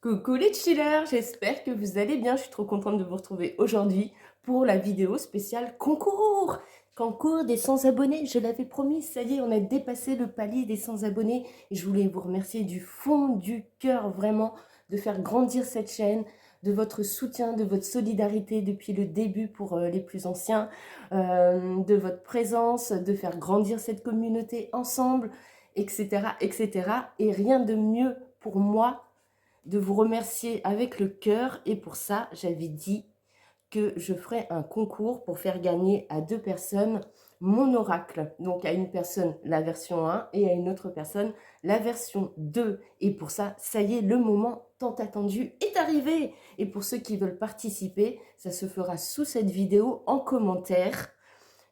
Coucou les chillers, j'espère que vous allez bien. Je suis trop contente de vous retrouver aujourd'hui pour la vidéo spéciale concours. Concours des 100 abonnés, je l'avais promis, ça y est, on a dépassé le palier des 100 abonnés. Et je voulais vous remercier du fond du cœur, vraiment, de faire grandir cette chaîne, de votre soutien, de votre solidarité depuis le début pour les plus anciens, de votre présence, de faire grandir cette communauté ensemble, etc., etc. Et rien de mieux pour moi de vous remercier avec le cœur. Et pour ça, j'avais dit que je ferais un concours pour faire gagner à 2 personnes mon oracle. Donc à une personne la version 1 et à une autre personne la version 2. Et pour ça, ça y est, le moment tant attendu est arrivé. Et pour ceux qui veulent participer, ça se fera sous cette vidéo en commentaire.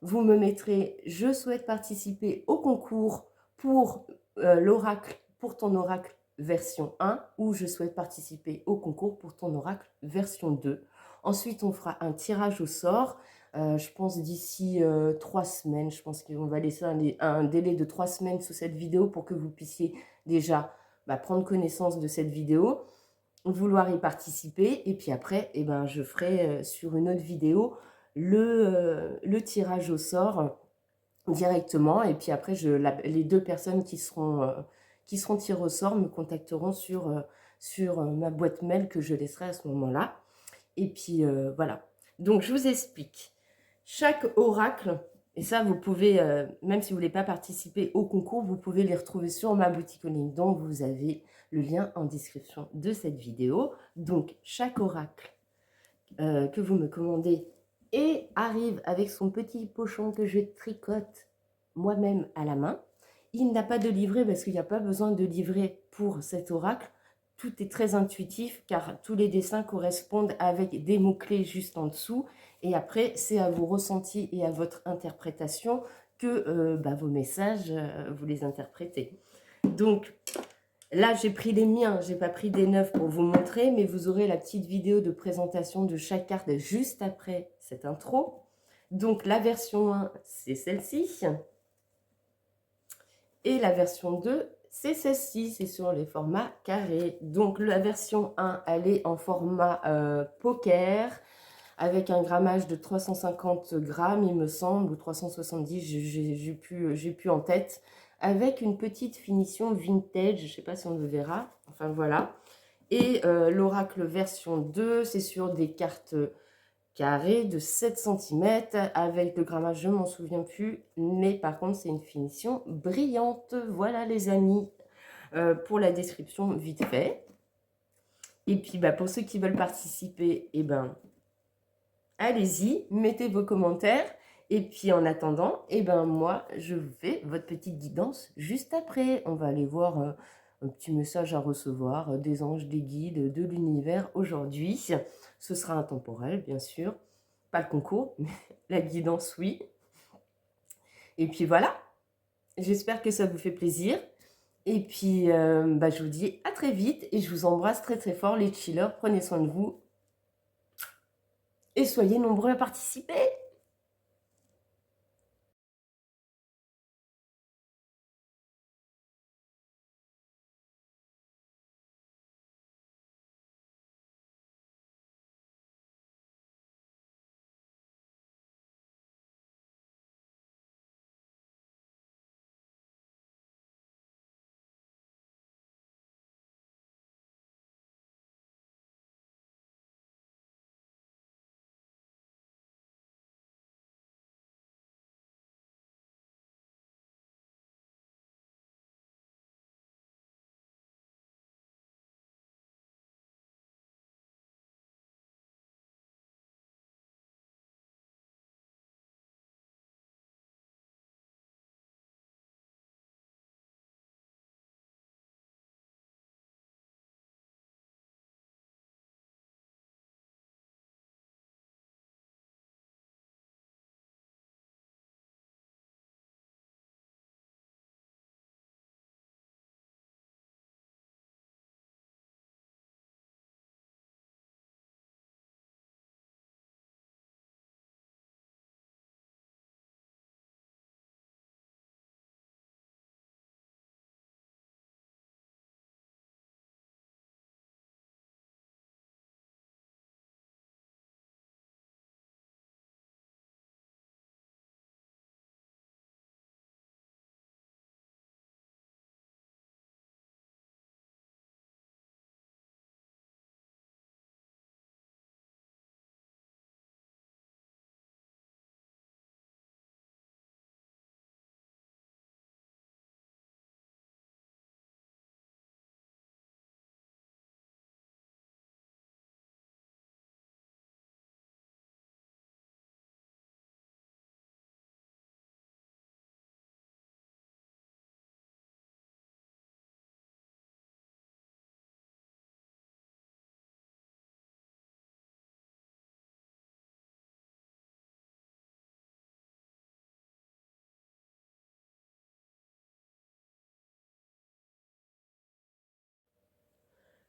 Vous me mettrez « Je souhaite participer au concours pour l'oracle, pour ton oracle version 1 » ou « Je souhaite participer au concours pour ton oracle version 2 ». Ensuite, on fera un tirage au sort. Je pense d'ici 3 semaines. Je pense qu'on va laisser un délai de 3 semaines sous cette vidéo pour que vous puissiez déjà prendre connaissance de cette vidéo, vouloir y participer. Et puis après, je ferai sur une autre vidéo le tirage au sort directement. Et puis après, les 2 personnes qui seront tirées au sort me contacteront sur ma boîte mail que je laisserai à ce moment-là. Et puis voilà. Donc je vous explique. Chaque oracle, et ça vous pouvez, même si vous ne voulez pas participer au concours, vous pouvez les retrouver sur ma boutique en ligne. Donc vous avez le lien en description de cette vidéo. Donc chaque oracle que vous me commandez et arrive avec son petit pochon que je tricote moi-même à la main. Il n'a pas de livret parce qu'il n'y a pas besoin de livret pour cet oracle. Tout est très intuitif car tous les dessins correspondent avec des mots-clés juste en dessous. Et après, c'est à vos ressentis et à votre interprétation que vos messages, vous les interprétez. Donc, là, j'ai pris les miens, j'ai pas pris des neufs pour vous montrer, mais vous aurez la petite vidéo de présentation de chaque carte juste après cette intro. Donc, la version 1, c'est celle-ci. Et la version 2, c'est celle-ci, c'est sur les formats carrés. Donc, la version 1, elle est en format poker, avec un grammage de 350 grammes, il me semble, ou 370, j'ai plus en tête, avec une petite finition vintage, je ne sais pas si on le verra, enfin voilà. Et l'oracle version 2, c'est sur des cartes carrées de 7 cm, avec le grammage, je ne m'en souviens plus, mais par contre, c'est une finition brillante. Voilà les amis, pour la description vite fait. Et puis, pour ceux qui veulent participer, allez-y, mettez vos commentaires. Et puis en attendant, moi, je vous fais votre petite guidance juste après. On va aller voir un petit message à recevoir des anges, des guides, de l'univers aujourd'hui. Ce sera intemporel, bien sûr. Pas le concours, mais la guidance, oui. Et puis voilà, j'espère que ça vous fait plaisir. Et puis, je vous dis à très vite et je vous embrasse très très fort les chillers. Prenez soin de vous et soyez nombreux à participer.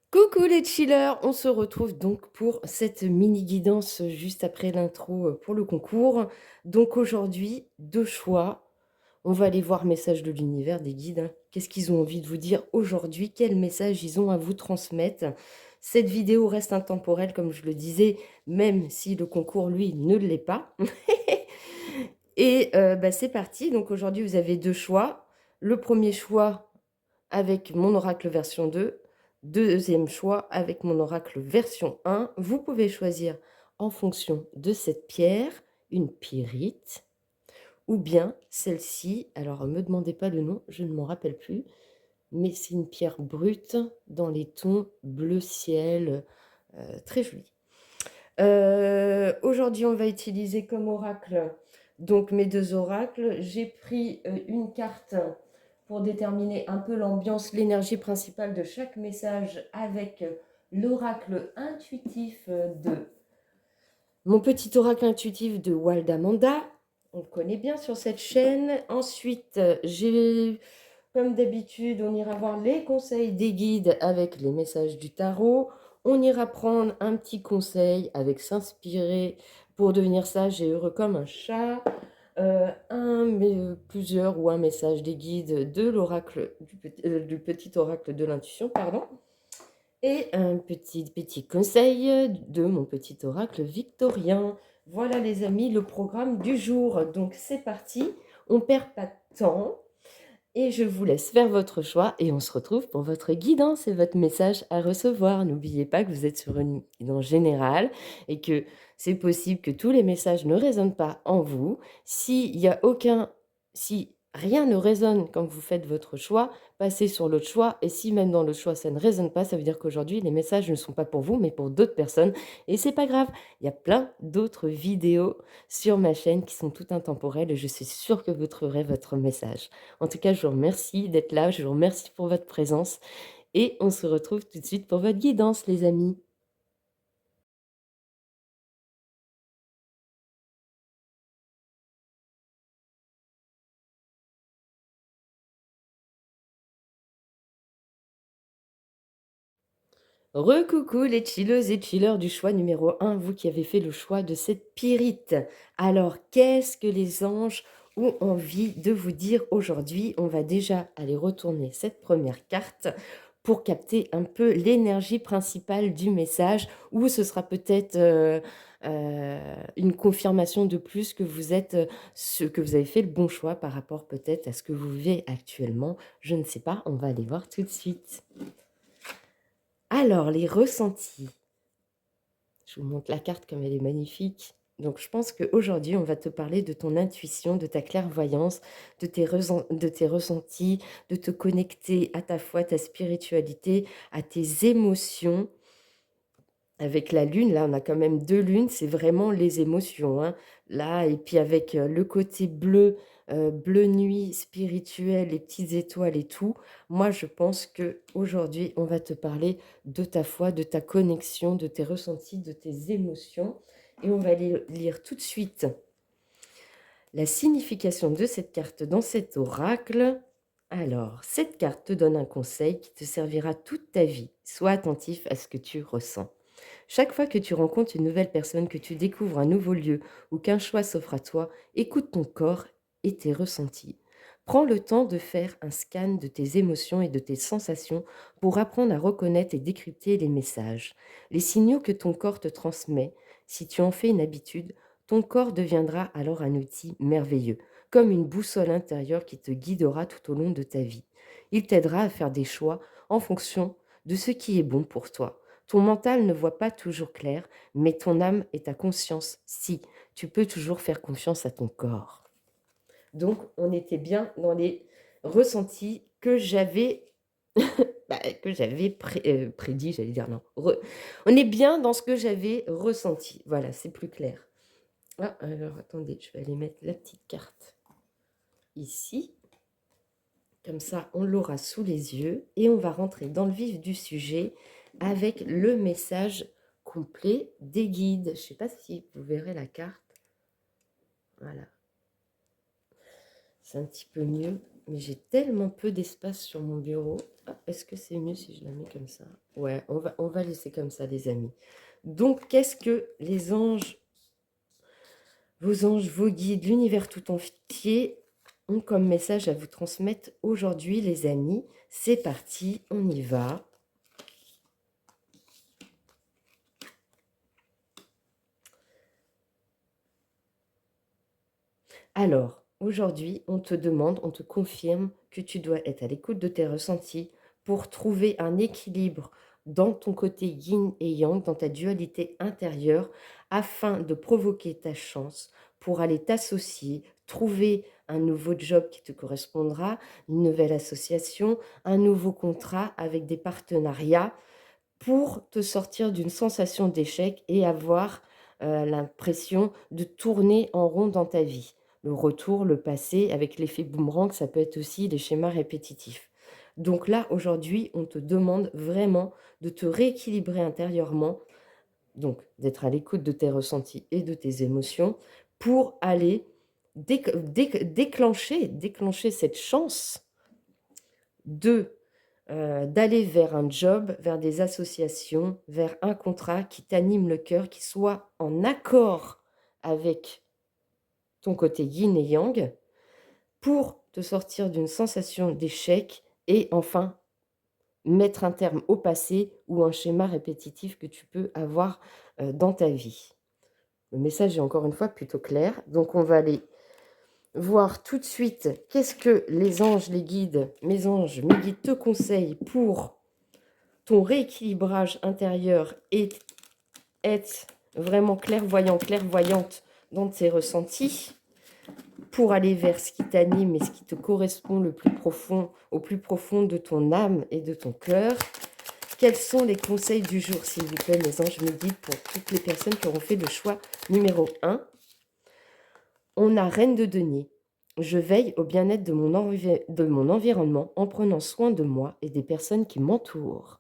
Coucou les chillers, on se retrouve donc pour cette mini guidance juste après l'intro pour le concours. Donc aujourd'hui, deux choix. On va aller voir message de l'univers des guides, hein. Qu'est-ce qu'ils ont envie de vous dire aujourd'hui? Quel message ils ont à vous transmettre? Cette vidéo reste intemporelle, comme je le disais, même si le concours, lui, ne l'est pas. Et bah, c'est parti. Donc aujourd'hui, vous avez deux choix. Le premier choix avec mon oracle version 2. Deuxième choix avec mon oracle version 1. Vous pouvez choisir en fonction de cette pierre, une pyrite, ou bien celle-ci. Alors, ne me demandez pas le nom, je ne m'en rappelle plus, mais c'est une pierre brute dans les tons bleu ciel, très jolie. Aujourd'hui, on va utiliser comme oracle donc mes deux oracles. J'ai pris une carte pour déterminer un peu l'ambiance, l'énergie principale de chaque message avec l'oracle intuitif de mon petit oracle intuitif de Waldamanda. On le connaît bien sur cette chaîne. Ensuite, comme d'habitude, on ira voir les conseils des guides avec les messages du tarot. On ira prendre un petit conseil avec s'inspirer pour devenir sage et heureux comme un chat. Plusieurs ou un message des guides de l'oracle du petit oracle de l'intuition, pardon. Et un petit conseil de mon petit oracle victorien. Voilà les amis, le programme du jour. Donc c'est parti, on perd pas de temps. Et je vous laisse faire votre choix et on se retrouve pour votre guidance et votre message à recevoir. N'oubliez pas que vous êtes sur une guidance générale et que c'est possible que tous les messages ne résonnent pas en vous. Si rien ne résonne quand vous faites votre choix, passez sur l'autre choix. Et si même dans le choix ça ne résonne pas, ça veut dire qu'aujourd'hui les messages ne sont pas pour vous mais pour d'autres personnes. Et c'est pas grave, il y a plein d'autres vidéos sur ma chaîne qui sont toutes intemporelles et je suis sûre que vous trouverez votre message. En tout cas, je vous remercie d'être là, je vous remercie pour votre présence et on se retrouve tout de suite pour votre guidance, les amis. Recoucou les chilleuses et chilleurs du choix numéro 1, vous qui avez fait le choix de cette pyrite. Alors, qu'est-ce que les anges ont envie de vous dire aujourd'hui? On va déjà aller retourner cette première carte pour capter un peu l'énergie principale du message, ou ce sera peut-être une confirmation de plus que vous êtes, que vous avez fait le bon choix par rapport peut-être à ce que vous vivez actuellement. Je ne sais pas, on va aller voir tout de suite. Alors, les ressentis. Je vous montre la carte comme elle est magnifique. Donc, je pense qu'aujourd'hui, on va te parler de ton intuition, de ta clairvoyance, de tes ressentis, de te connecter à ta foi, ta spiritualité, à tes émotions. Avec la lune, là, on a quand même deux lunes, c'est vraiment les émotions, hein. Là, et puis avec le côté bleu, bleu nuit, spirituel, les petites étoiles et tout. Moi, je pense que aujourd'hui, on va te parler de ta foi, de ta connexion, de tes ressentis, de tes émotions. Et on va lire tout de suite la signification de cette carte dans cet oracle. Alors, cette carte te donne un conseil qui te servira toute ta vie. Sois attentif à ce que tu ressens. Chaque fois que tu rencontres une nouvelle personne, que tu découvres un nouveau lieu ou qu'un choix s'offre à toi, écoute ton corps et tes ressentis. Prends le temps de faire un scan de tes émotions et de tes sensations pour apprendre à reconnaître et décrypter les messages, les signaux que ton corps te transmet. Si tu en fais une habitude, ton corps deviendra alors un outil merveilleux, comme une boussole intérieure qui te guidera tout au long de ta vie. Il t'aidera à faire des choix en fonction de ce qui est bon pour toi. Ton mental ne voit pas toujours clair, mais ton âme et ta conscience, si, tu peux toujours faire confiance à ton corps. Donc, on était bien dans les ressentis que j'avais prédit, j'allais dire non. On est bien dans ce que j'avais ressenti. Voilà, c'est plus clair. Ah, alors attendez, je vais aller mettre la petite carte ici. Comme ça, on l'aura sous les yeux et on va rentrer dans le vif du sujet avec le message complet des guides. Je ne sais pas si vous verrez la carte. Voilà. C'est un petit peu mieux. Mais j'ai tellement peu d'espace sur mon bureau. Ah, est-ce que c'est mieux si je la mets comme ça? Ouais, on va laisser comme ça, les amis. Donc, qu'est-ce que les anges, vos guides, l'univers tout entier ont comme message à vous transmettre aujourd'hui, les amis? C'est parti, on y va. Alors, aujourd'hui, on te demande, on te confirme que tu dois être à l'écoute de tes ressentis pour trouver un équilibre dans ton côté yin et yang, dans ta dualité intérieure, afin de provoquer ta chance pour aller t'associer, trouver un nouveau job qui te correspondra, une nouvelle association, un nouveau contrat avec des partenariats pour te sortir d'une sensation d'échec et avoir l'impression de tourner en rond dans ta vie. Le retour, le passé, avec l'effet boomerang, ça peut être aussi des schémas répétitifs. Donc là, aujourd'hui, on te demande vraiment de te rééquilibrer intérieurement, donc d'être à l'écoute de tes ressentis et de tes émotions pour aller déclencher cette chance de d'aller vers un job, vers des associations, vers un contrat qui t'anime le cœur, qui soit en accord avec ton côté yin et yang, pour te sortir d'une sensation d'échec et enfin mettre un terme au passé ou un schéma répétitif que tu peux avoir dans ta vie. Le message est encore une fois plutôt clair, donc on va aller voir tout de suite qu'est-ce que les anges, les guides, mes anges, mes guides te conseillent pour ton rééquilibrage intérieur et être vraiment clairvoyant, clairvoyante dans tes ressentis pour aller vers ce qui t'anime et ce qui te correspond le plus profond, au plus profond de ton âme et de ton cœur. Quels sont les conseils du jour, s'il vous plaît, mes anges, me guident pour toutes les personnes qui auront fait le choix numéro 1? On a Reine de denier. Je veille au bien-être de mon environnement en prenant soin de moi et des personnes qui m'entourent.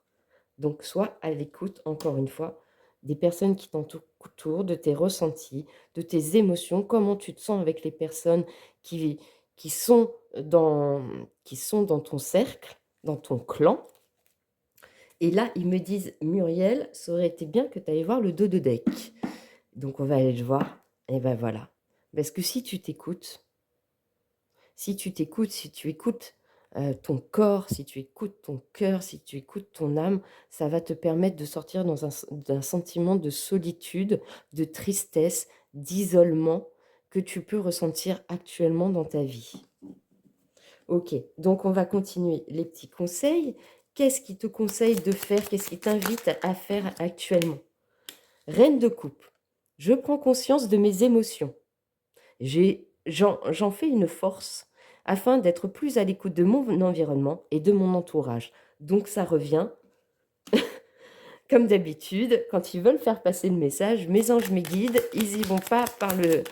Donc, sois à l'écoute, encore une fois, des personnes qui t'entourent, de tes ressentis, de tes émotions, comment tu te sens avec les personnes qui, qui, sont, qui sont dans ton cercle, dans ton clan. Et là, ils me disent, Muriel, ça aurait été bien que tu ailles voir le dos de deck. Donc, on va aller le voir. Et ben voilà. Parce que si tu t'écoutes, si tu écoutes ton corps, si tu écoutes ton cœur, si tu écoutes ton âme, ça va te permettre de sortir d'un sentiment de solitude, de tristesse, d'isolement que tu peux ressentir actuellement dans ta vie. Ok, donc on va continuer les petits conseils. Qu'est-ce qui te conseille de faire? Qu'est-ce qui t'invite à faire actuellement? Reine de coupe, je prends conscience de mes émotions. J'en fais une force afin d'être plus à l'écoute de mon environnement et de mon entourage. Donc ça revient, comme d'habitude, quand ils veulent faire passer le message, mes anges, mes guides, ils y vont pas par le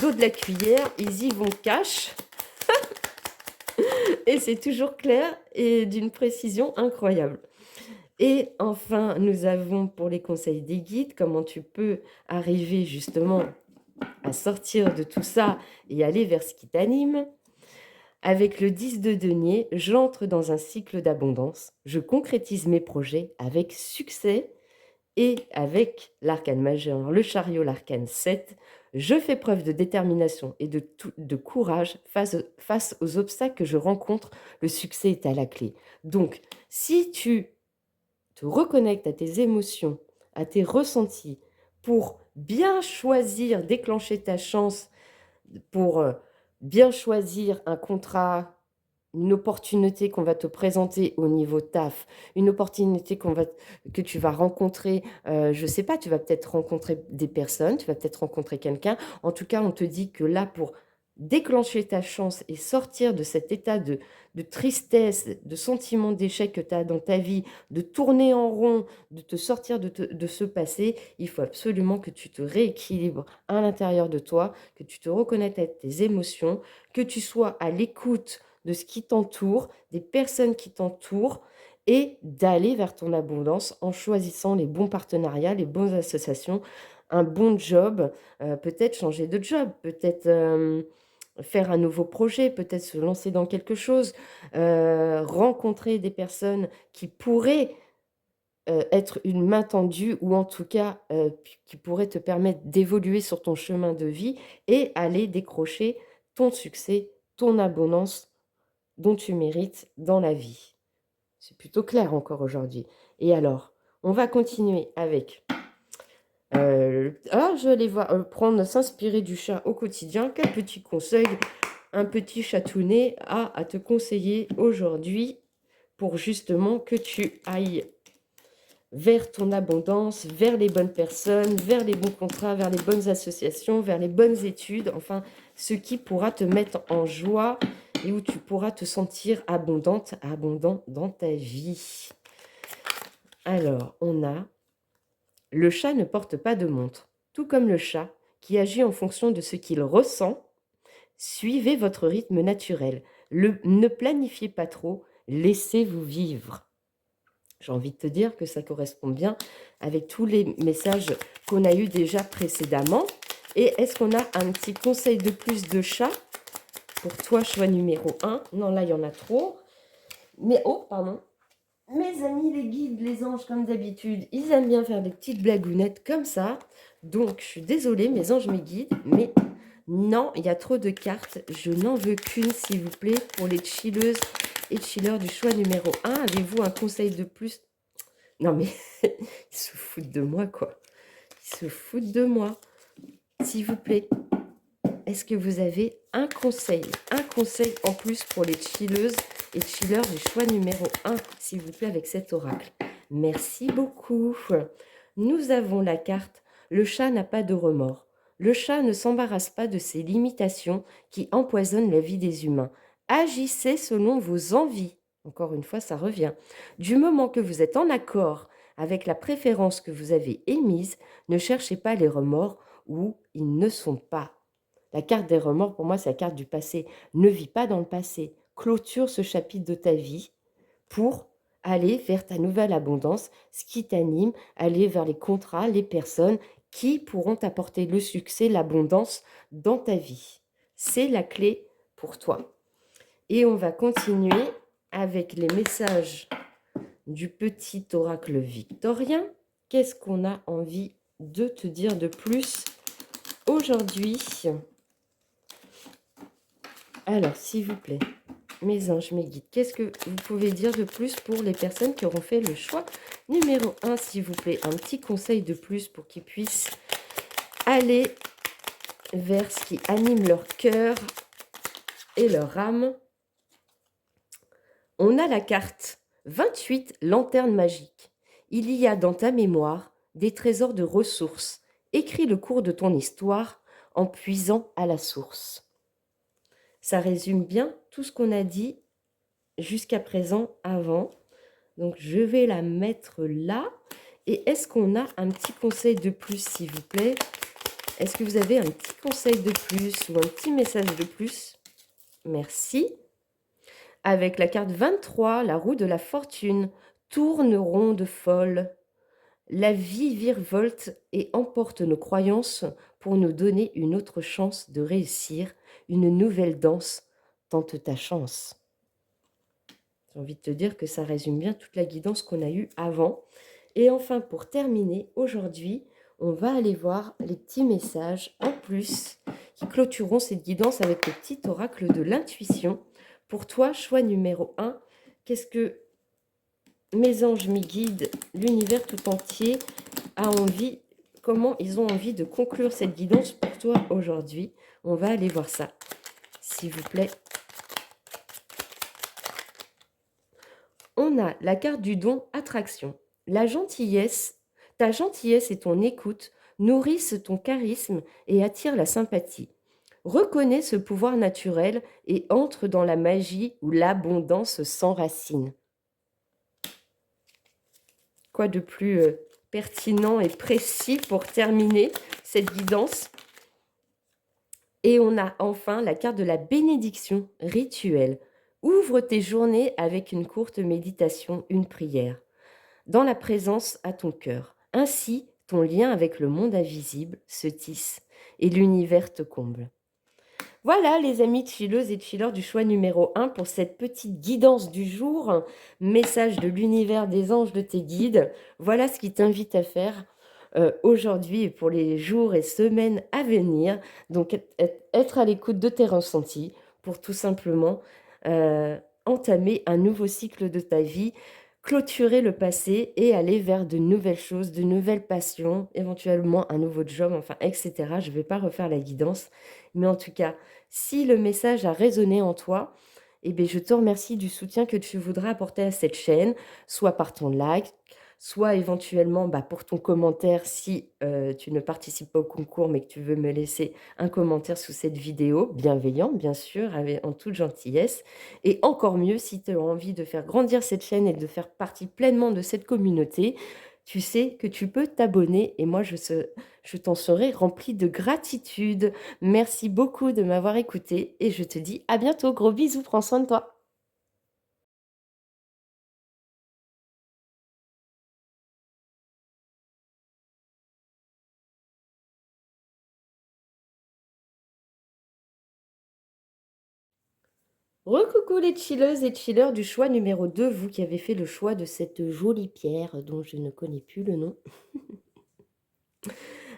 dos de la cuillère, ils y vont cash. Et c'est toujours clair et d'une précision incroyable. Et enfin, nous avons pour les conseils des guides, comment tu peux arriver justement à sortir de tout ça et aller vers ce qui t'anime. Avec le 10 de denier, j'entre dans un cycle d'abondance. Je concrétise mes projets avec succès et avec l'arcane majeur, le chariot, l'arcane 7, je fais preuve de détermination et de courage face aux obstacles que je rencontre. Le succès est à la clé. Donc, si tu te reconnectes à tes émotions, à tes ressentis, pour bien choisir, déclencher ta chance, pour bien choisir un contrat, une opportunité qu'on va te présenter au niveau taf, une opportunité que tu vas rencontrer, je ne sais pas, tu vas peut-être rencontrer des personnes, tu vas peut-être rencontrer quelqu'un. En tout cas, on te dit que là, pour déclencher ta chance et sortir de cet état de tristesse, de sentiment d'échec que tu as dans ta vie, de tourner en rond, de te sortir de ce passé, il faut absolument que tu te rééquilibres à l'intérieur de toi, que tu te reconnectes à tes émotions, que tu sois à l'écoute de ce qui t'entoure, des personnes qui t'entourent, et d'aller vers ton abondance en choisissant les bons partenariats, les bonnes associations, un bon job, peut-être changer de job, peut-être faire un nouveau projet, peut-être se lancer dans quelque chose, rencontrer des personnes qui pourraient être une main tendue ou en tout cas qui pourraient te permettre d'évoluer sur ton chemin de vie et aller décrocher ton succès, ton abondance dont tu mérites dans la vie. C'est plutôt clair encore aujourd'hui. Et alors, on va continuer avec... alors, je vais aller voir, prendre, s'inspirer du chat au quotidien. Quel petit conseil un petit chatounet a à te conseiller aujourd'hui pour justement que tu ailles vers ton abondance, vers les bonnes personnes, vers les bons contrats, vers les bonnes associations, vers les bonnes études, enfin, ce qui pourra te mettre en joie et où tu pourras te sentir abondante, abondant dans ta vie. Alors, on a le chat ne porte pas de montre, tout comme le chat qui agit en fonction de ce qu'il ressent. Suivez votre rythme naturel. Ne planifiez pas trop, laissez-vous vivre. J'ai envie de te dire que ça correspond bien avec tous les messages qu'on a eus déjà précédemment. Et est-ce qu'on a un petit conseil de plus de chat pour toi, choix numéro 1? Non, là, il y en a trop. Mais, oh, pardon. Mes amis, les guides, les anges, comme d'habitude, ils aiment bien faire des petites blagounettes comme ça. Donc, je suis désolée, mes anges, mes guides, mais non, il y a trop de cartes. Je n'en veux qu'une, s'il vous plaît, pour les chilleuses et chillers du choix numéro 1. Avez-vous un conseil de plus? Non, mais ils se foutent de moi, quoi. Ils se foutent de moi. S'il vous plaît, est-ce que vous avez un conseil en plus pour les chilleuses et chillers du choix numéro 1, s'il vous plaît, avec cet oracle? Merci beaucoup. Nous avons la carte « Le chat n'a pas de remords ». Le chat ne s'embarrasse pas de ses limitations qui empoisonnent la vie des humains. Agissez selon vos envies. Encore une fois, ça revient. Du moment que vous êtes en accord avec la préférence que vous avez émise, ne cherchez pas les remords où ils ne sont pas. La carte des remords, pour moi, c'est la carte du passé. Ne vis pas dans le passé. Clôture ce chapitre de ta vie pour aller vers ta nouvelle abondance, ce qui t'anime, aller vers les contrats, les personnes qui pourront t'apporter le succès, l'abondance dans ta vie. C'est la clé pour toi. Et on va continuer avec les messages du petit oracle victorien. Qu'est-ce qu'on a envie de te dire de plus aujourd'hui? Alors, s'il vous plaît, mes anges, mes guides, qu'est-ce que vous pouvez dire de plus pour les personnes qui auront fait le choix numéro 1, s'il vous plaît? Un petit conseil de plus pour qu'ils puissent aller vers ce qui anime leur cœur et leur âme. On a la carte 28, lanterne magique. Il y a dans ta mémoire des trésors de ressources. Écris le cours de ton histoire en puisant à la source. Ça résume bien tout ce qu'on a dit jusqu'à présent avant. Donc, je vais la mettre là. Et est-ce qu'on a un petit conseil de plus, s'il vous plaît? Est-ce que vous avez un petit conseil de plus ou un petit message de plus? Merci. Avec la carte 23, la roue de la fortune, tourne ronde folle. La vie virevolte et emporte nos croyances pour nous donner une autre chance de réussir, une nouvelle danse. Tente ta chance. J'ai envie de te dire que ça résume bien toute la guidance qu'on a eue avant. Et enfin, pour terminer, aujourd'hui, on va aller voir les petits messages en plus qui clôtureront cette guidance avec le petit oracle de l'intuition. Pour toi, choix numéro 1, qu'est-ce que mes anges, mes guides, l'univers tout entier a envie, comment ils ont envie de conclure cette guidance pour toi aujourd'hui? On va aller voir ça, s'il vous plaît. On a la carte du don attraction. La gentillesse, ta gentillesse et ton écoute nourrissent ton charisme et attirent la sympathie. Reconnais ce pouvoir naturel et entre dans la magie où l'abondance s'enracine. Quoi de plus pertinent et précis pour terminer cette guidance? Et on a enfin la carte de la bénédiction rituelle. Ouvre tes journées avec une courte méditation, une prière, dans la présence à ton cœur. Ainsi, ton lien avec le monde invisible se tisse et l'univers te comble. Voilà les amis chilleuses et chilleurs du choix numéro 1 pour cette petite guidance du jour, message de l'univers des anges de tes guides. Voilà ce qui t'invite à faire aujourd'hui et pour les jours et semaines à venir. Donc être à l'écoute de tes ressentis pour tout simplement entamer un nouveau cycle de ta vie, clôturer le passé et aller vers de nouvelles choses, de nouvelles passions, éventuellement un nouveau job, enfin, etc. Je ne vais pas refaire la guidance, mais en tout cas, si le message a résonné en toi, eh bien, je te remercie du soutien que tu voudras apporter à cette chaîne, soit par ton like, soit éventuellement pour ton commentaire si tu ne participes pas au concours, mais que tu veux me laisser un commentaire sous cette vidéo, bienveillant, bien sûr, en toute gentillesse. Et encore mieux, si tu as envie de faire grandir cette chaîne et de faire partie pleinement de cette communauté, tu sais que tu peux t'abonner et moi, je t'en serai remplie de gratitude. Merci beaucoup de m'avoir écouté et je te dis à bientôt. Gros bisous, prends soin de toi. Recoucou les chilleuses et chilleurs du choix numéro 2, vous qui avez fait le choix de cette jolie pierre dont je ne connais plus le nom.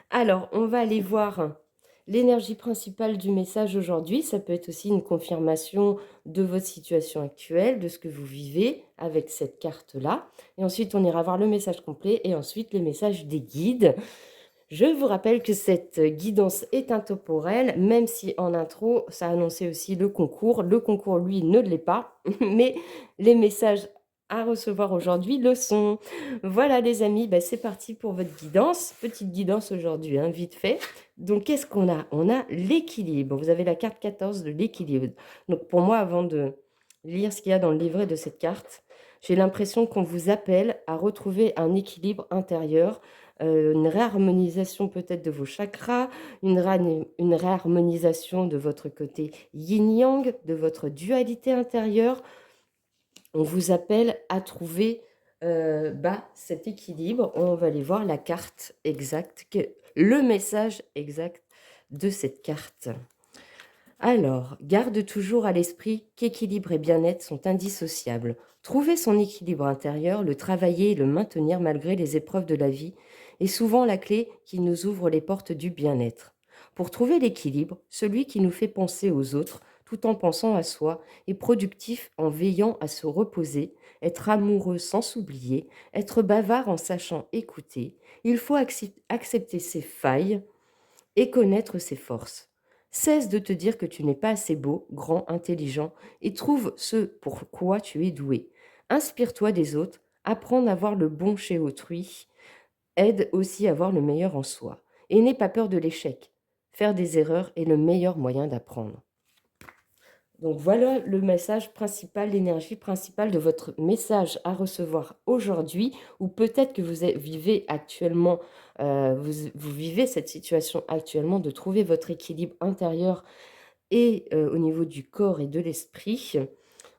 Alors, on va aller voir l'énergie principale du message aujourd'hui. Ça peut être aussi une confirmation de votre situation actuelle, de ce que vous vivez avec cette carte-là. Et ensuite, on ira voir le message complet et ensuite les messages des guides. Je vous rappelle que cette guidance est intemporelle, même si en intro, ça annonçait aussi le concours. Le concours, lui, ne l'est pas, mais les messages à recevoir aujourd'hui le sont. Voilà les amis, c'est parti pour votre guidance. Petite guidance aujourd'hui, hein, vite fait. Donc qu'est-ce qu'on a? On a l'équilibre. Vous avez la carte 14 de l'équilibre. Donc pour moi, avant de lire ce qu'il y a dans le livret de cette carte, j'ai l'impression qu'on vous appelle à retrouver un équilibre intérieur, une réharmonisation peut-être de vos chakras, une réharmonisation de votre côté yin-yang, de votre dualité intérieure. On vous appelle à trouver cet équilibre. On va aller voir la carte exacte, le message exact de cette carte. Alors, garde toujours à l'esprit qu'équilibre et bien-être sont indissociables. Trouver son équilibre intérieur, le travailler et le maintenir malgré les épreuves de la vie est souvent la clé qui nous ouvre les portes du bien-être. Pour trouver l'équilibre, celui qui nous fait penser aux autres tout en pensant à soi est productif en veillant à se reposer, être amoureux sans s'oublier, être bavard en sachant écouter. Il faut accepter ses failles et connaître ses forces. Cesse de te dire que tu n'es pas assez beau, grand, intelligent et trouve ce pour quoi tu es doué. Inspire-toi des autres, apprends à voir le bon chez autrui, aide aussi à voir le meilleur en soi. Et n'aie pas peur de l'échec. Faire des erreurs est le meilleur moyen d'apprendre. Donc voilà le message principal, l'énergie principale de votre message à recevoir aujourd'hui, ou peut-être que vivez actuellement, vous vivez cette situation actuellement de trouver votre équilibre intérieur et au niveau du corps et de l'esprit.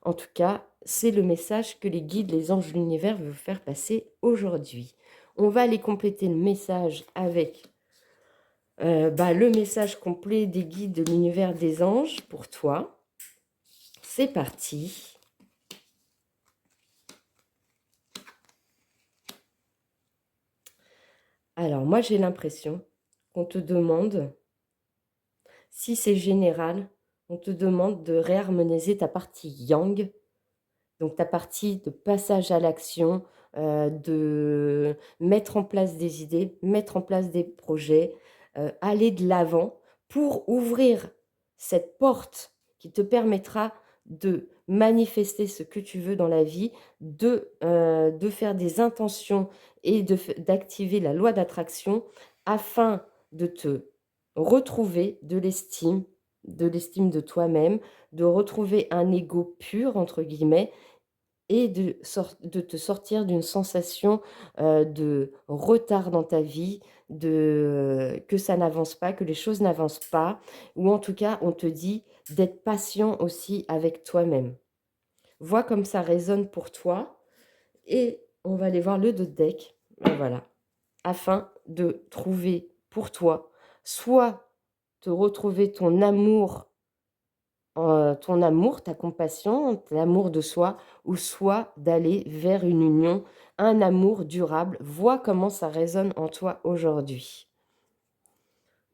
En tout cas, c'est le message que les guides, les anges de l'univers veulent vous faire passer aujourd'hui. On va aller compléter le message avec le message complet des guides de l'univers des anges pour toi. C'est parti. Alors, moi, j'ai l'impression qu'on te demande, si c'est général, on te demande de réharmoniser ta partie yang, donc ta partie de passage à l'action, de mettre en place des idées, mettre en place des projets, aller de l'avant pour ouvrir cette porte qui te permettra de manifester ce que tu veux dans la vie, de faire des intentions et d'activer la loi d'attraction afin de te retrouver de l'estime de toi-même, de retrouver un ego pur, entre guillemets, et de te sortir d'une sensation de retard dans ta vie, que ça n'avance pas, que les choses n'avancent pas, ou en tout cas, on te dit d'être patient aussi avec toi-même. Vois comme ça résonne pour toi et on va aller voir le dos de deck, voilà, afin de trouver pour toi soit te retrouver ton amour ton amour, ta compassion, l'amour de soi, ou soit d'aller vers une union, un amour durable. Vois comment ça résonne en toi aujourd'hui.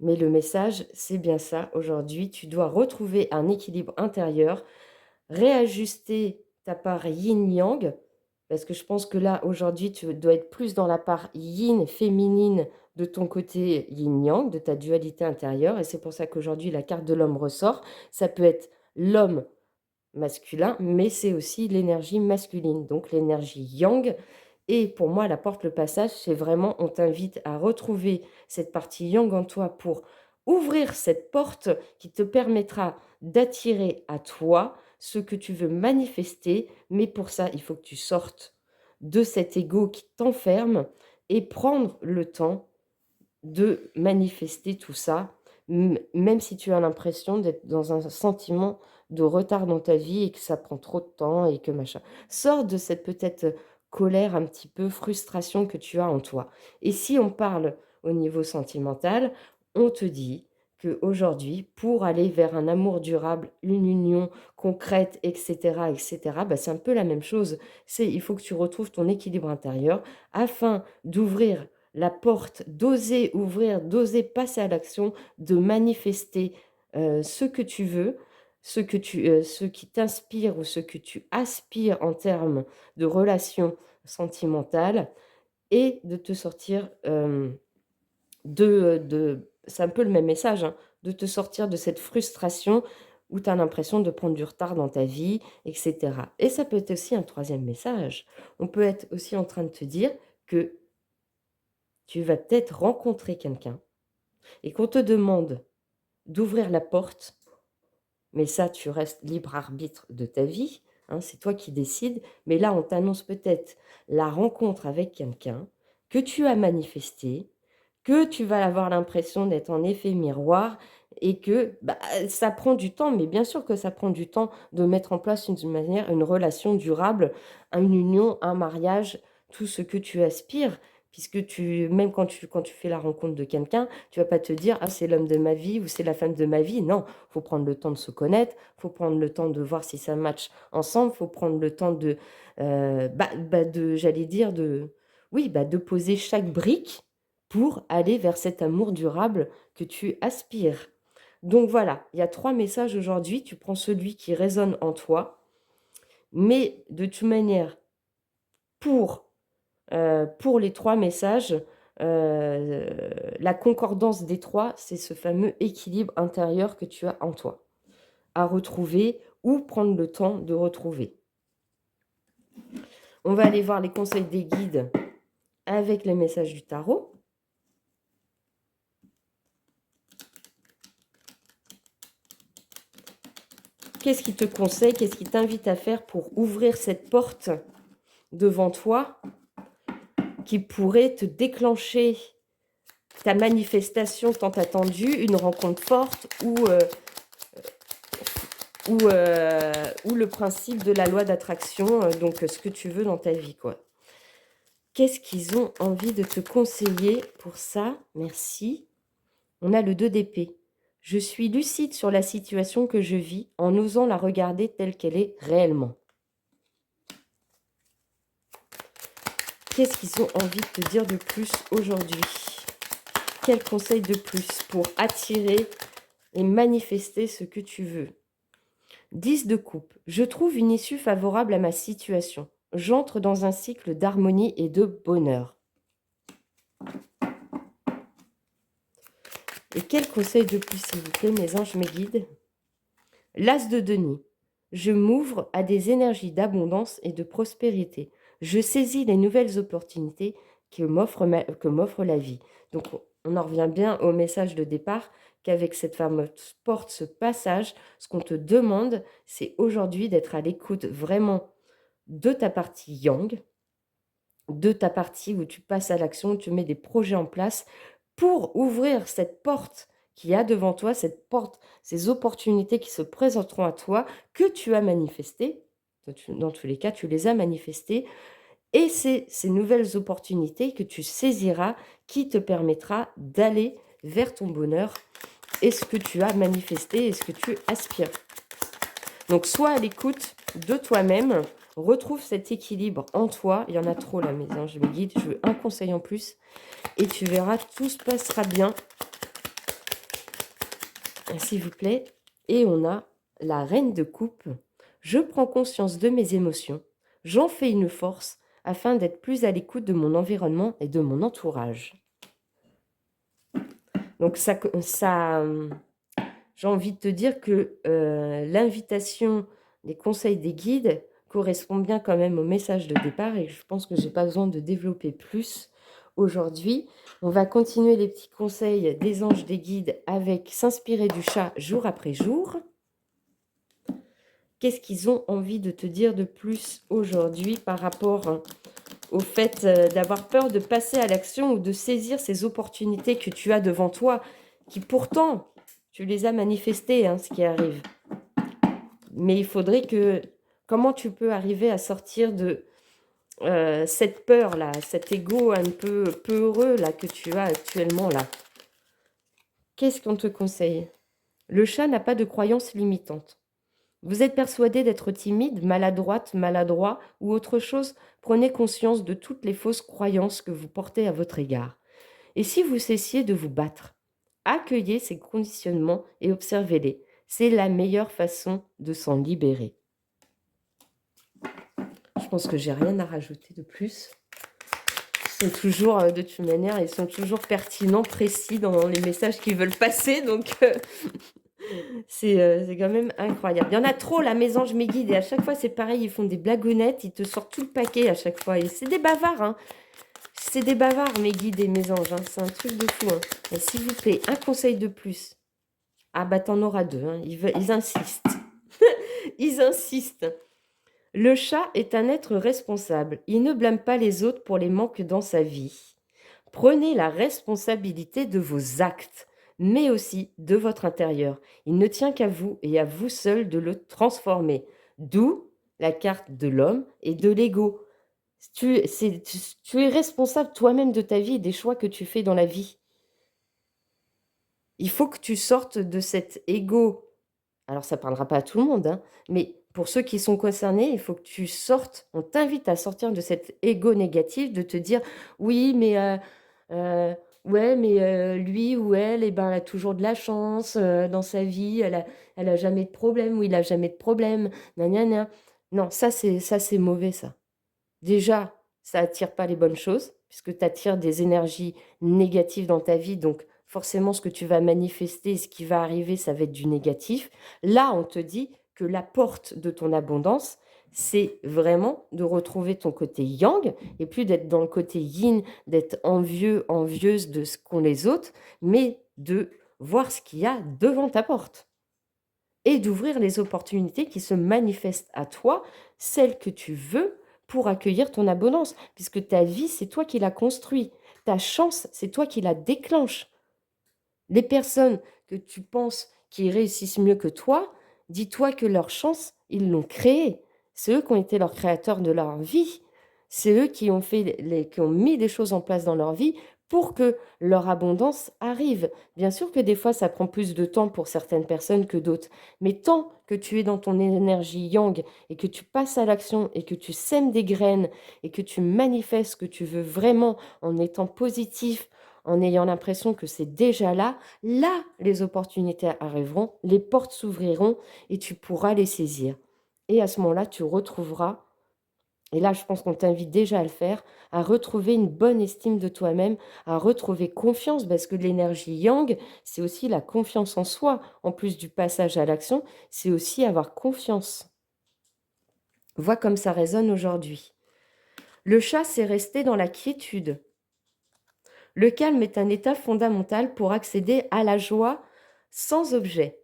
Mais le message, c'est bien ça. Aujourd'hui, tu dois retrouver un équilibre intérieur, réajuster ta part yin-yang, parce que je pense que là, aujourd'hui, tu dois être plus dans la part yin, féminine, de ton côté yin-yang, de ta dualité intérieure. Et c'est pour ça qu'aujourd'hui, la carte de l'homme ressort. Ça peut être l'homme masculin, mais c'est aussi l'énergie masculine, donc l'énergie yang. Et pour moi, la porte, le passage, c'est vraiment, on t'invite à retrouver cette partie yang en toi pour ouvrir cette porte qui te permettra d'attirer à toi ce que tu veux manifester. Mais pour ça, il faut que tu sortes de cet ego qui t'enferme et prendre le temps de manifester tout ça, même si tu as l'impression d'être dans un sentiment de retard dans ta vie et que ça prend trop de temps et que machin. Sors de cette peut-être colère, un petit peu frustration que tu as en toi. Et si on parle au niveau sentimental, on te dit qu'aujourd'hui, pour aller vers un amour durable, une union concrète, etc., etc., bah, c'est un peu la même chose. Il faut que tu retrouves ton équilibre intérieur afin d'ouvrir la porte, d'oser ouvrir, d'oser passer à l'action, de manifester ce que tu veux, ce qui t'inspire ou ce que tu aspires en termes de relations sentimentales et de te sortir c'est un peu le même message, hein, de te sortir de cette frustration où tu as l'impression de prendre du retard dans ta vie, etc. Et ça peut être aussi un troisième message. On peut être aussi en train de te dire que tu vas peut-être rencontrer quelqu'un et qu'on te demande d'ouvrir la porte, mais ça, tu restes libre arbitre de ta vie, hein, c'est toi qui décides, mais là, on t'annonce peut-être la rencontre avec quelqu'un que tu as manifesté, que tu vas avoir l'impression d'être en effet miroir et que bah, ça prend du temps, mais bien sûr que ça prend du temps de mettre en place une relation durable, une union, un mariage, tout ce que tu aspires. Puisque même quand tu fais la rencontre de quelqu'un, tu vas pas te dire ah, c'est l'homme de ma vie ou c'est la femme de ma vie. Non, il faut prendre le temps de se connaître, il faut prendre le temps de voir si ça match ensemble, il faut prendre le temps j'allais dire, oui, de poser chaque brique pour aller vers cet amour durable que tu aspires. Donc voilà, il y a 3 messages aujourd'hui. Tu prends celui qui résonne en toi, mais de toute manière, pour les 3 messages, la concordance des 3, c'est ce fameux équilibre intérieur que tu as en toi, à retrouver ou prendre le temps de retrouver. On va aller voir les conseils des guides avec les messages du tarot. Qu'est-ce qui te conseille, qu'est-ce qui t'invite à faire pour ouvrir cette porte devant toi qui pourrait te déclencher ta manifestation tant attendue, une rencontre forte ou le principe de la loi d'attraction, donc ce que tu veux dans ta vie, quoi. Qu'est-ce qu'ils ont envie de te conseiller pour ça? Merci. On a le 2 d'épée. Je suis lucide sur la situation que je vis en osant la regarder telle qu'elle est réellement. Qu'est-ce qu'ils ont envie de te dire de plus aujourd'hui? Quel conseil de plus pour attirer et manifester ce que tu veux? 10 de coupe. Je trouve une issue favorable à ma situation. J'entre dans un cycle d'harmonie et de bonheur. Et quel conseil de plus, s'il vous plaît, mes anges, mes guides? L'As de denier. Je m'ouvre à des énergies d'abondance et de prospérité. Je saisis les nouvelles opportunités que m'offre la vie. Donc, on en revient bien au message de départ qu'avec cette fameuse porte, ce passage, ce qu'on te demande, c'est aujourd'hui d'être à l'écoute vraiment de ta partie yang, de ta partie où tu passes à l'action, tu mets des projets en place pour ouvrir cette porte qu'il y a devant toi, cette porte, ces opportunités qui se présenteront à toi, que tu as manifestées. Dans tous les cas, tu les as manifestées. Et c'est ces nouvelles opportunités que tu saisiras qui te permettra d'aller vers ton bonheur et ce que tu as manifesté et ce que tu aspires. Donc, sois à l'écoute de toi-même. Retrouve cet équilibre en toi. Il y en a trop là, mes anges, mes guides. Je veux un conseil en plus. Et tu verras, tout se passera bien. S'il vous plaît. Et on a la reine de coupe. Je prends conscience de mes émotions. J'en fais une force afin d'être plus à l'écoute de mon environnement et de mon entourage. Donc j'ai envie de te dire que l'invitation, les conseils des guides correspond bien quand même au message de départ et je pense que je n'ai pas besoin de développer plus aujourd'hui. On va continuer les petits conseils des anges, des guides avec s'inspirer du chat jour après jour. Qu'est-ce qu'ils ont envie de te dire de plus aujourd'hui par rapport au fait d'avoir peur de passer à l'action ou de saisir ces opportunités que tu as devant toi, qui pourtant, tu les as manifestées, hein, ce qui arrive. Mais il faudrait que... Comment tu peux arriver à sortir de cette peur-là, cet ego un peu peureux là, que tu as actuellement là? Qu'est-ce qu'on te conseille? Le chat n'a pas de croyances limitantes. Vous êtes persuadé d'être timide, maladroite, maladroit ou autre chose? Prenez conscience de toutes les fausses croyances que vous portez à votre égard. Et si vous cessiez de vous battre, accueillez ces conditionnements et observez-les. C'est la meilleure façon de s'en libérer. Je pense que j'ai rien à rajouter de plus. Ils sont toujours, de toute manière, ils sont toujours pertinents, précis dans les messages qu'ils veulent passer. Donc, c'est quand même incroyable. Il y en a trop, la mes anges, mes guides. Et à chaque fois, c'est pareil, ils font des blagounettes. Ils te sortent tout le paquet à chaque fois. Et c'est des bavards, hein. C'est des bavards, mes guides et mes anges. Hein. C'est un truc de fou. Hein. Et s'il vous plaît, un conseil de plus. Ah bah, t'en auras deux. Hein. Ils insistent. Ils insistent. Le chat est un être responsable. Il ne blâme pas les autres pour les manques dans sa vie. Prenez la responsabilité de vos actes, mais aussi de votre intérieur. Il ne tient qu'à vous et à vous seul de le transformer. D'où la carte de l'homme et de l'ego. Tu es responsable toi-même de ta vie et des choix que tu fais dans la vie. Il faut que tu sortes de cet ego. Alors, ça ne parlera pas à tout le monde, hein, mais pour ceux qui sont concernés, il faut que tu sortes. On t'invite à sortir de cet ego négatif, de te dire oui, mais ouais, mais lui ou elle, eh ben, elle a toujours de la chance dans sa vie, elle a jamais de problème, ou il a jamais de problème, gna. Non, ça c'est mauvais, ça. Déjà, ça attire pas les bonnes choses, puisque tu attires des énergies négatives dans ta vie, donc forcément, ce que tu vas manifester, ce qui va arriver, ça va être du négatif. Là, on te dit que la porte de ton abondance, c'est vraiment de retrouver ton côté yang, et plus d'être dans le côté yin, d'être envieux, envieuse de ce qu'ont les autres, mais de voir ce qu'il y a devant ta porte et d'ouvrir les opportunités qui se manifestent à toi, celles que tu veux pour accueillir ton abondance, puisque ta vie, c'est toi qui la construis. Ta chance, c'est toi qui la déclenche. Les personnes que tu penses qui réussissent mieux que toi, dis-toi que leur chance, ils l'ont créée. C'est eux qui ont été leurs créateurs de leur vie. C'est eux qui ont qui ont mis des choses en place dans leur vie pour que leur abondance arrive. Bien sûr que des fois, ça prend plus de temps pour certaines personnes que d'autres. Mais tant que tu es dans ton énergie yang et que tu passes à l'action et que tu sèmes des graines et que tu manifestes ce que tu veux vraiment en étant positif, en ayant l'impression que c'est déjà là, là, les opportunités arriveront, les portes s'ouvriront et tu pourras les saisir. Et à ce moment-là, tu retrouveras, et là, je pense qu'on t'invite déjà à le faire, à retrouver une bonne estime de toi-même, à retrouver confiance, parce que l'énergie yang, c'est aussi la confiance en soi. En plus du passage à l'action, c'est aussi avoir confiance. Vois comme ça résonne aujourd'hui. Le chat, c'est rester dans la quiétude. Le calme est un état fondamental pour accéder à la joie sans objet.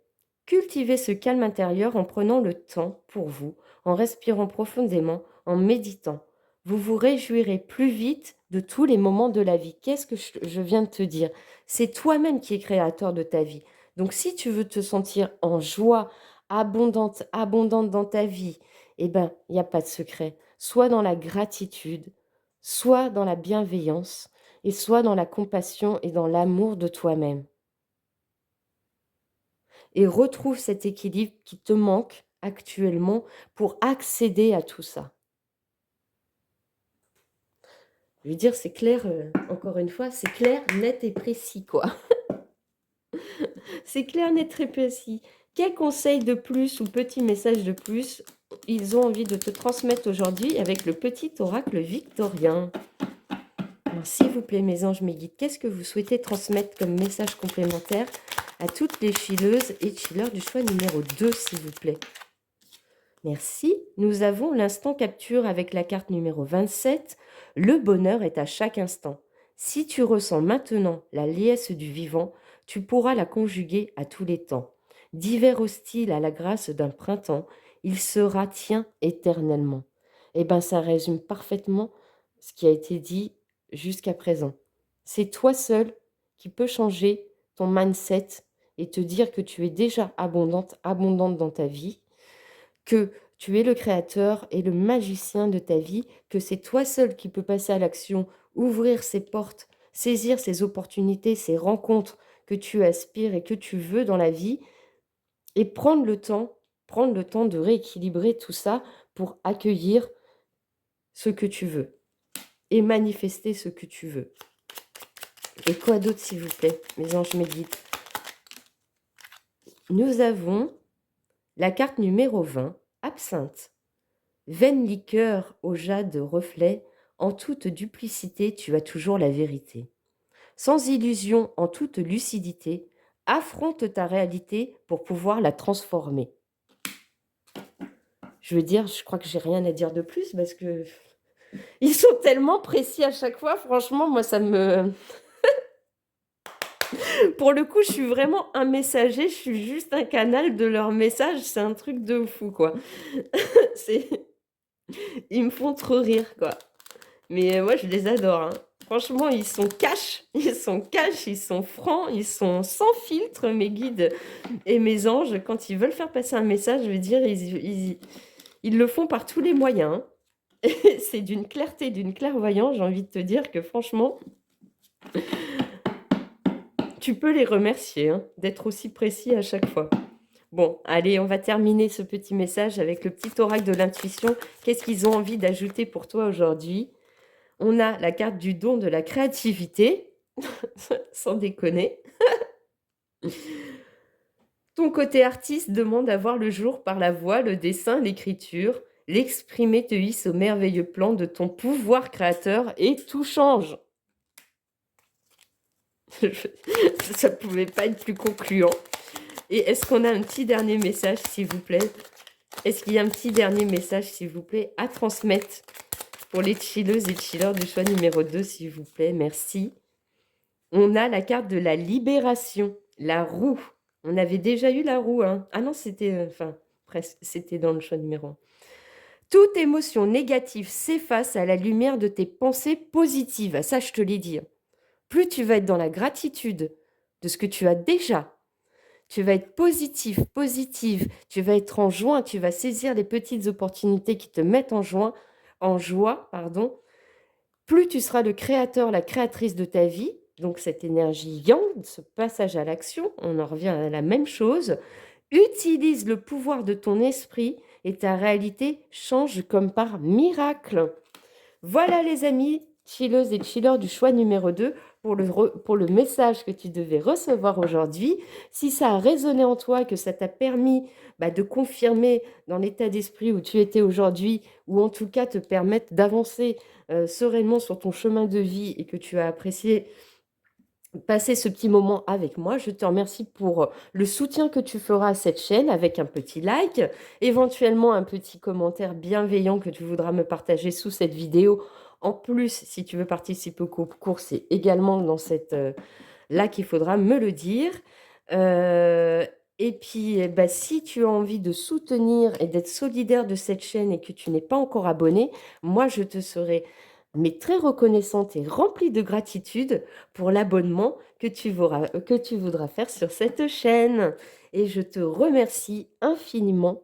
Cultivez ce calme intérieur en prenant le temps pour vous, en respirant profondément, en méditant. Vous vous réjouirez plus vite de tous les moments de la vie. Qu'est-ce que je viens de te dire? C'est toi-même qui es créateur de ta vie. Donc si tu veux te sentir en joie, abondante dans ta vie, eh ben, il n'y a pas de secret. Soit dans la gratitude, soit dans la bienveillance, et soit dans la compassion et dans l'amour de toi-même. Et retrouve cet équilibre qui te manque actuellement pour accéder à tout ça? Je veux dire, c'est clair, encore une fois, c'est clair, net et précis, quoi. C'est clair, net, très précis. Quel conseil de plus ou petit message de plus ils ont envie de te transmettre aujourd'hui avec le petit oracle victorien? Alors, s'il vous plaît, mes anges, mes guides, qu'est-ce que vous souhaitez transmettre comme message complémentaire à toutes les chilleuses et chilleurs du choix numéro 2, s'il vous plaît? Merci. Nous avons l'instant capture avec la carte numéro 27. Le bonheur est à chaque instant. Si tu ressens maintenant la liesse du vivant, tu pourras la conjuguer à tous les temps. D'hiver hostile à la grâce d'un printemps, il sera tien éternellement. Eh bien, ça résume parfaitement ce qui a été dit jusqu'à présent. C'est toi seul qui peux changer ton mindset et te dire que tu es déjà abondante dans ta vie, que tu es le créateur et le magicien de ta vie, que c'est toi seul qui peux passer à l'action, ouvrir ces portes, saisir ces opportunités, ces rencontres que tu aspires et que tu veux dans la vie, et prendre le temps de rééquilibrer tout ça pour accueillir ce que tu veux et manifester ce que tu veux. Et quoi d'autre, s'il vous plaît, mes anges, mes guides? Nous avons la carte numéro 20, absinthe. Vaine liqueur au jade reflet, en toute duplicité tu as toujours la vérité. Sans illusion, en toute lucidité, affronte ta réalité pour pouvoir la transformer. Je veux dire, je crois que j'ai rien à dire de plus parce que ils sont tellement précis à chaque fois. Franchement, moi, ça me... Pour le coup, je suis vraiment un messager, je suis juste un canal de leur message. C'est un truc de fou, quoi. C'est... Ils me font trop rire, quoi. Mais moi, je les adore, hein. Franchement, ils sont cash, ils sont francs, ils sont sans filtre, mes guides et mes anges. Quand ils veulent faire passer un message, je veux dire, ils le font par tous les moyens. Et c'est d'une clarté, d'une clairvoyance, j'ai envie de te dire que franchement, tu peux les remercier, hein, d'être aussi précis à chaque fois. Bon, allez, on va terminer ce petit message avec le petit oracle de l'intuition. Qu'est-ce qu'ils ont envie d'ajouter pour toi aujourd'hui? On a la carte du don de la créativité, sans déconner. Ton côté artiste demande à voir le jour par la voix, le dessin, l'écriture. L'exprimer te hisse au merveilleux plan de ton pouvoir créateur et tout change. Ça ne pouvait pas être plus concluant. Et est-ce qu'on a un petit dernier message, s'il vous plaît? Est-ce qu'il y a un petit dernier message, s'il vous plaît, à transmettre pour les chilleuses et chilleurs du choix numéro 2, s'il vous plaît? Merci. On a la carte de la libération, la roue. On avait déjà eu la roue, hein. Ah non, c'était... Enfin, presque, c'était dans le choix numéro 1. Toute émotion négative s'efface à la lumière de tes pensées positives. Ça, je te l'ai dit. Plus tu vas être dans la gratitude de ce que tu as déjà, tu vas être positif, positive, tu vas être en joie, tu vas saisir les petites opportunités qui te mettent en joie, pardon. Plus tu seras le créateur, la créatrice de ta vie, donc cette énergie yang, ce passage à l'action, on en revient à la même chose. Utilise le pouvoir de ton esprit et ta réalité change comme par miracle. Voilà les amis, chilleuses et chilleurs du choix numéro 2 pour le message que tu devais recevoir aujourd'hui. Si ça a résonné en toi, que ça t'a permis de confirmer dans l'état d'esprit où tu étais aujourd'hui, ou en tout cas te permettre d'avancer sereinement sur ton chemin de vie et que tu as apprécié passer ce petit moment avec moi, je te remercie pour le soutien que tu feras à cette chaîne avec un petit like, éventuellement un petit commentaire bienveillant que tu voudras me partager sous cette vidéo. En plus, si tu veux participer au concours, c'est également dans cette là qu'il faudra me le dire. Et puis, si tu as envie de soutenir et d'être solidaire de cette chaîne et que tu n'es pas encore abonné, moi, je te serai très reconnaissante et remplie de gratitude pour l'abonnement que tu voudras faire sur cette chaîne. Et je te remercie infiniment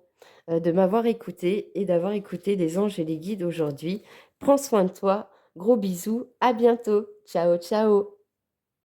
de m'avoir écouté et d'avoir écouté les anges et les guides aujourd'hui. Prends soin de toi. Gros bisous. À bientôt. Ciao, ciao.